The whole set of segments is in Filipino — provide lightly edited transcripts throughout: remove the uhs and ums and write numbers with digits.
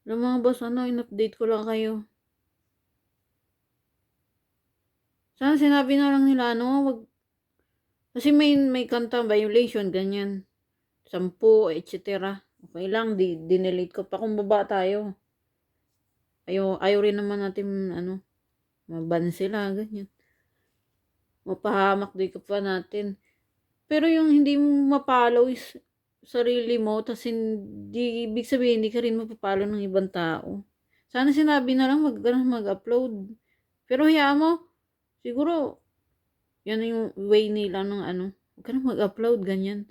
Alam mga boss, in-update ko lang kayo. Sana sinabi na lang nila, wag, kasi may kanta violation, ganyan. 10, etc. Okay lang, dinelete ko pa kung baba tayo. Ayaw rin naman natin, maban sila, ganyan. Mapahamak din ka pa natin. Pero yung hindi mo mapollow is sarili mo, tas hindi, ibig sabihin, hindi ka rin mapapollow ng ibang tao. Sana sinabi na lang, mag-upload. Pero hayaan mo, siguro, yan yung way nila ng huwag ka na mag-upload, ganyan.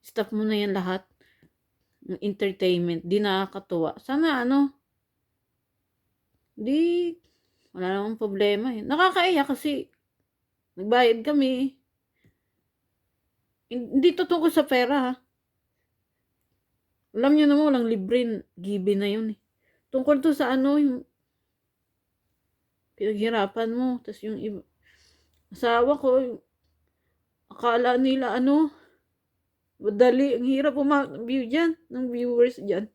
Stop mo na yan lahat. Ng entertainment, di nakakatuwa. Sana di, wala namang problema eh. Nakakaiyak kasi, nagbayad kami. Hindi to tungkol sa pera ha. Alam nyo naman, walang libre, gibe na yun eh. Tungkol to sa yung pinaghirapan mo. Tapos yung iba, asawa ko, akala nila madali, ang hirap view dyan, ng viewers dyan.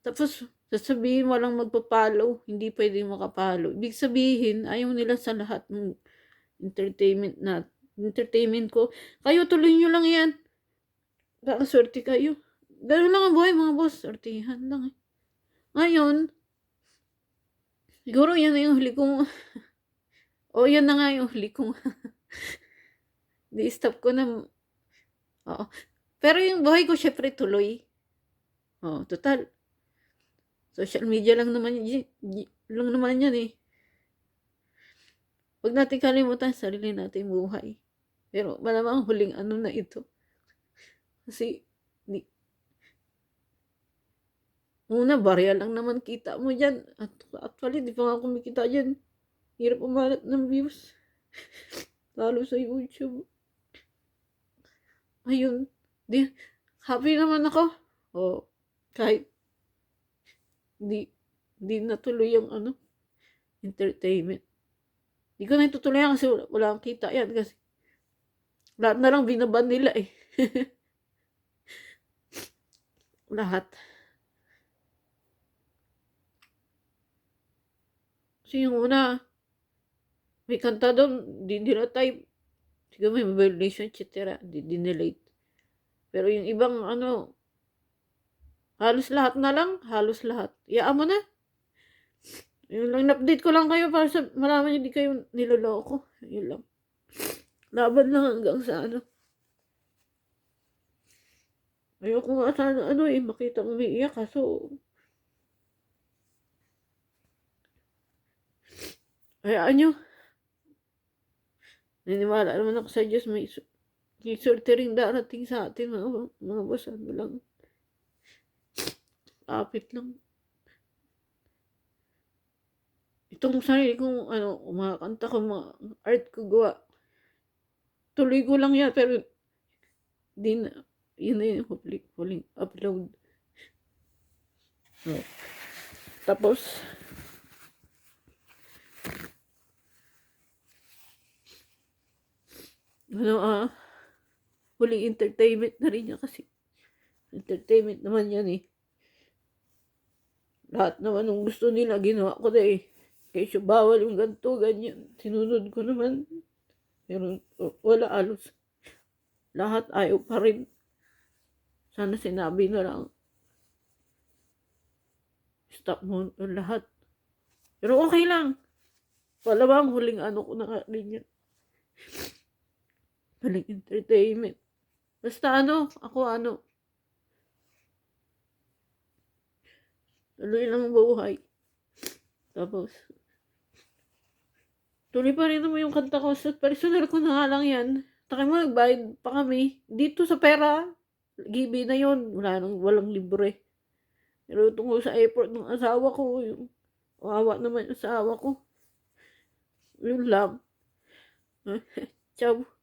Tapos, sasabihin walang magpapalo, hindi pwedeng makapalo. Ibig sabihin, ayaw nila sa lahat ng entertainment ko. Kayo, tuloy nyo lang yan. Kakaswerte kayo. Ganun lang ang buhay mga boss. Sortihan lang eh. Ngayon, siguro yan na yung huli kong, yan na nga yung huli kong, di-stop ko na, oo. Pero yung buhay ko, syempre tuloy. Total. Social media lang naman yan eh. Huwag natin kalimutan sarili natin buhay. Pero malamang huling na ito. Kasi, una, barya lang naman kita mo dyan. At actually, di pa nga kumikita dyan. Hirap umanap ng views. Lalo sa YouTube. Ayun. Happy naman ako. Kahit di natuloy yung entertainment. Di ko na itutuloy kasi wala akong kita yan. Kasi lahat na lang binaban nila eh. Lahat. Kasi yung una, may kanta doon, di nila type. Siguro may violation, etc. Dinelate. Pero yung ibang halos lahat na lang. Halos lahat. Iyaan mo na. Yun lang, update ko lang kayo para sa malaman nyo di kayo niloloko. Yun lang. Laban lang hanggang sa ayoko nga sana makita umiiyak kaso hayaan nyo. Niniwala naman ako sa Diyos, may swerte rin darating sa atin mga boss. Lang. Apit lang. Itong sarili kong mga kanta ko, mga art ko gawa. Tuloy ko lang yan, pero yun na yung huling upload. Tapos, huling entertainment na rin niya kasi. Entertainment naman yan eh. Lahat naman ng gusto nila, ginawa ko na eh. Kaysa bawal yung ganito, ganyan. Sinunod ko naman. Pero wala alos. Lahat ayaw pa rin. Sana sinabi na lang. Stop mo lahat. Pero okay lang. Wala bang huling ko na rin yan. Huling entertainment. Basta ako tuloy lang buhay. Tapos, tuloy pa rin naman yung kanta ko. Sa personal ko na nga lang yan. Taka mo, nagbayad pa kami. Dito sa pera, gibe na yun. Walang libre. Pero tungkol sa effort ng asawa ko, yung wawa naman yung asawa ko. Yun lang. Ciao.